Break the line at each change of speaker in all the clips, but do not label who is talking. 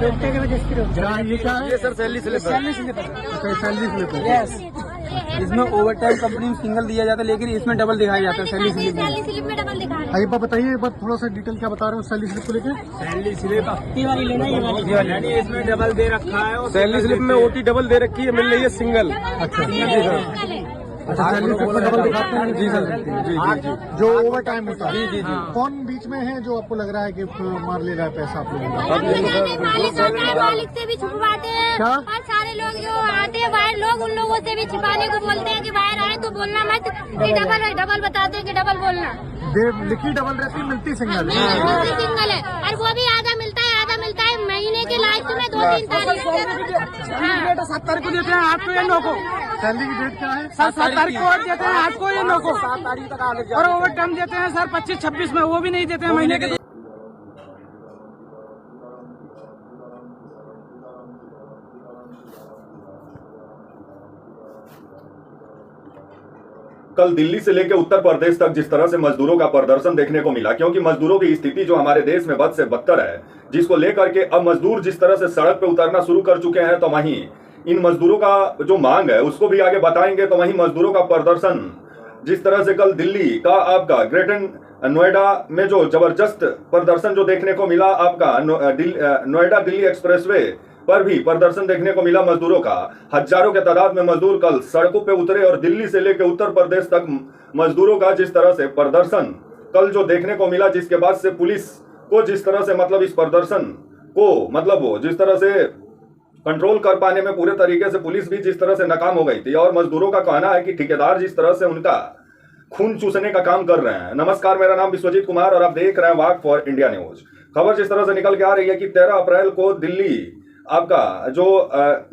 रोकने की वजह से
ये क्या है?
ये सर सैलरी स्लिप है।
सैलरी स्लिप है।
यस, इसमें ओवर टाइम कंपनी में सिंगल दिया जाता है, लेकिन इसमें डबल दिखाया जाता है सैलरी स्लिप में।
सैलरी स्लिप में डबल दिखा रहे हैं।
एक बार बताइए, एक बार थोड़ा सा डिटेल क्या बता रहे हो सैलरी स्लिप को लेकर?
सैलरी स्लिप ये वाली लेना, ये वाली यानी इसमें डबल दे रखा है।
सैलरी स्लिप में ओटी डबल दे रखी है, मिल रही है सिंगल।
अच्छा
सिंगल है।
अच्छा, सैलरी स्लिप में डबल दिखाते हैं?
जी सर,
जी। जो ओवर टाइम होता है,
जी।
कौन बीच में है जो आपको लग रहा है कि मार ले रहा है पैसा आप लोगों का?
मालिक आता है, मालिक से भी छुपवाते हैं।
क्या?
और सारे लोग जो आते हैं बाहर लोग, उन लोगों से भी छिपाने को बोलते हैं कि बाहर आए तो बोलना मत कि डबल है, डबल बताते हैं कि डबल बोलना।
लिखी डबल रहती, मिलती सिंगल।
मिलती सिंगल है, और वो भी आधा मिलता है, आधा मिलता है महीने के लास्ट में 2-3 तारीख।
7 तारीख को देते हैं, 8 को या 9 को।
सैलरी की डेट क्या है?
सर 7 तारीख को देते हैं, 8 को या 9 को। 7 तारीख तक और ओवर टाइम देते हैं सर 25-26 में, वो भी नहीं देते हैं महीने के।
कल दिल्ली से लेकर उत्तर प्रदेश तक जिस तरह से मजदूरों का प्रदर्शन देखने को मिला, क्योंकि मजदूरों की स्थिति जो हमारे देश में बद से बदतर है, जिसको लेकर के अब मजदूर जिस तरह से सड़क पे उतरना शुरू कर चुके हैं, तो वहीं इन मजदूरों का जो मांग है उसको भी आगे बताएंगे। तो वहीं मजदूरों का प्रदर्शन जिस तरह से कल दिल्ली का आपका ग्रेटर नोएडा में जो जबरदस्त प्रदर्शन जो देखने को मिला, आपका नोएडा दिल्ली एक्सप्रेसवे पर भी प्रदर्शन देखने को मिला मजदूरों का। हजारों के तादाद में मजदूर कल सड़कों पे उतरे और दिल्ली से लेकर उत्तर प्रदेश तक मजदूरों का जिस तरह से प्रदर्शन कल जो देखने को मिला, जिसके बाद से पुलिस को जिस तरह से मतलब इस प्रदर्शन को मतलब वो जिस तरह से कंट्रोल कर पाने में पूरे तरीके से पुलिस भी जिस तरह से नाकाम हो गई थी। और मजदूरों का कहना है कि ठेकेदार जिस तरह से उनका खून चूसने का काम कर रहे हैं। नमस्कार, मेरा नाम विश्वजीत कुमार और आप देख रहे हैं वाक फॉर इंडिया न्यूज। खबर जिस तरह से निकल के आ रही है कि 13 अप्रैल को दिल्ली आपका जो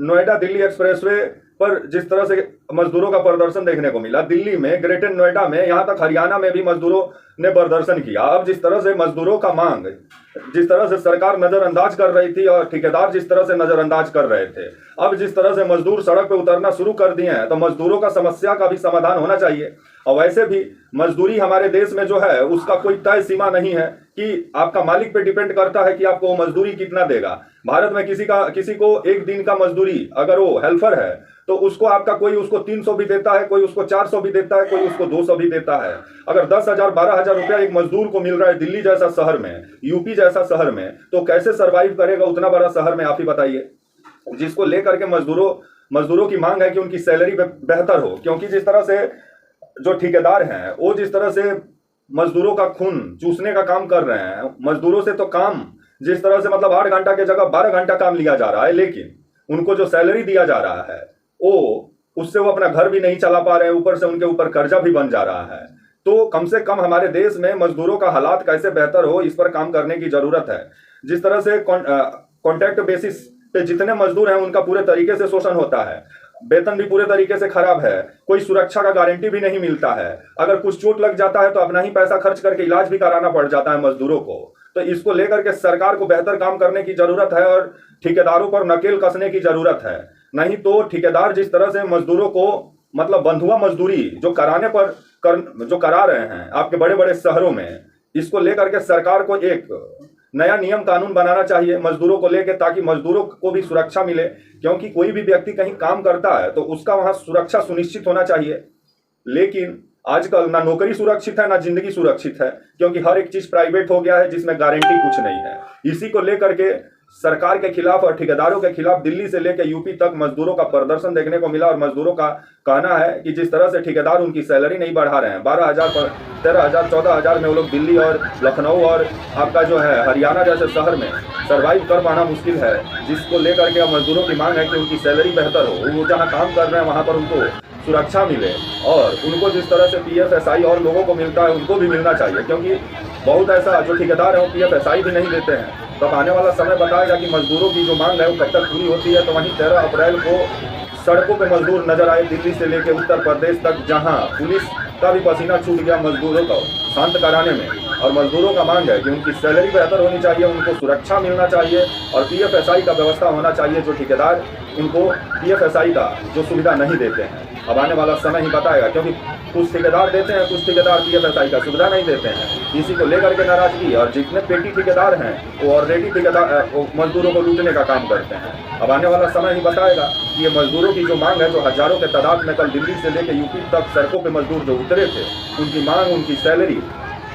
नोएडा दिल्ली एक्सप्रेसवे पर जिस तरह से मजदूरों का प्रदर्शन देखने को मिला, दिल्ली में, ग्रेटर नोएडा में, यहां तक हरियाणा में भी मजदूरों ने प्रदर्शन किया। अब जिस तरह से मजदूरों का मांग जिस तरह से सरकार नजरअंदाज कर रही थी और ठेकेदार जिस तरह से नजरअंदाज कर रहे थे, अब जिस तरह से मजदूर सड़क पे उतरना शुरू कर दिए हैं, तो मजदूरों का समस्या का भी समाधान होना चाहिए। और वैसे भी मजदूरी हमारे देश में जो है उसका कोई तय सीमा नहीं है कि आपका मालिक पे डिपेंड करता है कि आपको मजदूरी कितना देगा। भारत में किसी को एक दिन का मजदूरी अगर वो हेल्पर है तो उसको आपका कोई उसको 300 भी देता है, कोई उसको 400 भी देता है, कोई उसको 200 भी देता है। अगर 10,000 12,000 रुपया एक मजदूर को मिल रहा है दिल्ली जैसा शहर में, यूपी जैसा शहर में, तो कैसे सरवाइव करेगा उतना बड़ा शहर में, आप ही बताइए। जिसको लेकर के मजदूरों की मांग है कि उनकी सैलरी बेहतर हो, क्योंकि जिस तरह से जो ठेकेदार हैं वो जिस तरह से मजदूरों का खून चूसने का काम कर रहे हैं। मजदूरों से तो काम जिस तरह से मतलब 8 घंटा की जगह 12 घंटा काम लिया जा रहा है, लेकिन उनको जो सैलरी दिया जा रहा है उससे वो अपना घर भी नहीं चला पा रहे हैं, ऊपर से उनके ऊपर कर्जा भी बन जा रहा है। तो कम से कम हमारे देश में मजदूरों का हालात कैसे बेहतर हो, इस पर काम करने की जरूरत है। जिस तरह से कॉन्ट्रैक्ट बेसिस पे जितने मजदूर हैं उनका पूरे तरीके से शोषण होता है, वेतन भी पूरे तरीके से खराब है, कोई सुरक्षा का गारंटी भी नहीं मिलता है। अगर कुछ चोट लग जाता है तो अपना ही पैसा खर्च करके इलाज भी कराना पड़ जाता है मजदूरों को। तो इसको लेकर के सरकार को बेहतर काम करने की जरूरत है और ठेकेदारों पर नकेल कसने की जरूरत है। नहीं तो ठेकेदार जिस तरह से मजदूरों को मतलब बंधुआ मजदूरी जो जो करा रहे हैं आपके बड़े बड़े शहरों में, इसको लेकर के सरकार को एक नया नियम कानून बनाना चाहिए मजदूरों को लेकर, ताकि मजदूरों को भी सुरक्षा मिले। क्योंकि कोई भी व्यक्ति कहीं काम करता है तो उसका वहां सुरक्षा सुनिश्चित होना चाहिए। लेकिन आजकल ना नौकरी सुरक्षित है ना जिंदगी सुरक्षित है, क्योंकि हर एक चीज प्राइवेट हो गया है जिसमें गारंटी कुछ नहीं है। इसी को लेकर के सरकार के खिलाफ और ठेकेदारों के खिलाफ दिल्ली से लेकर यूपी तक मजदूरों का प्रदर्शन देखने को मिला। और मजदूरों का कहना है कि जिस तरह से ठेकेदार उनकी सैलरी नहीं बढ़ा रहे हैं, 12,000 पर 13,000 14,000 में वो लोग दिल्ली और लखनऊ और आपका जो है हरियाणा जैसे शहर में सर्वाइव कर पाना मुश्किल है। जिसको लेकर के मजदूरों की मांग है कि उनकी सैलरी बेहतर हो, वो जहाँ काम कर रहे हैं वहाँ पर उनको सुरक्षा मिले और उनको जिस तरह से PFSI और लोगों को मिलता है उनको भी मिलना चाहिए। क्योंकि बहुत ऐसा जो ठेकेदार है वो PFSI भी नहीं देते हैं। तो आने वाला समय बताएगा कि मजदूरों की जो मांग है वो कब तक पूरी होती है। तो वहीं 13 अप्रैल को सड़कों पे मजदूर नजर आए दिल्ली से लेकर उत्तर प्रदेश तक, जहां पुलिस का भी पसीना छूट गया मजदूरों को शांत कराने में। और मजदूरों का मांग है कि उनकी सैलरी बेहतर होनी चाहिए, उनको सुरक्षा मिलना चाहिए और पीएफएसआई का व्यवस्था होना चाहिए, जो ठेकेदार उनको पीएफएसआई का जो सुविधा नहीं देते हैं। अब आने वाला समय ही बताएगा, क्योंकि कुछ ठेकेदार देते हैं, कुछ ठेकेदार पीएफएसआई का सुविधा नहीं देते हैं। इसी को लेकर के नाराजगी, और जितने पेटी ठेकेदार हैं वो ऑलरेडी ठेकेदार मजदूरों को लूटने का काम करते हैं। अब आने वाला समय ही बताएगा कि ये मजदूरों की जो मांग है, जो हजारों के तादाद में कल दिल्ली से लेकर यूपी तक सड़कों पे मजदूर जो उतरे थे, उनकी मांग, उनकी सैलरी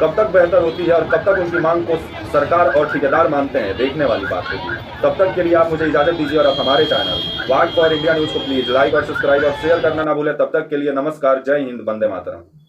कब तक बेहतर होती है और कब तक उनकी मांग को सरकार और ठेकेदार मानते हैं, देखने वाली बात होगी। तब तक के लिए आप मुझे इजाजत दीजिए और आप हमारे channel walk for India news को प्लीज लाइक और सब्सक्राइब और शेयर करना ना भूलें। तब तक के लिए नमस्कार, जय हिंद, वंदे मातरम।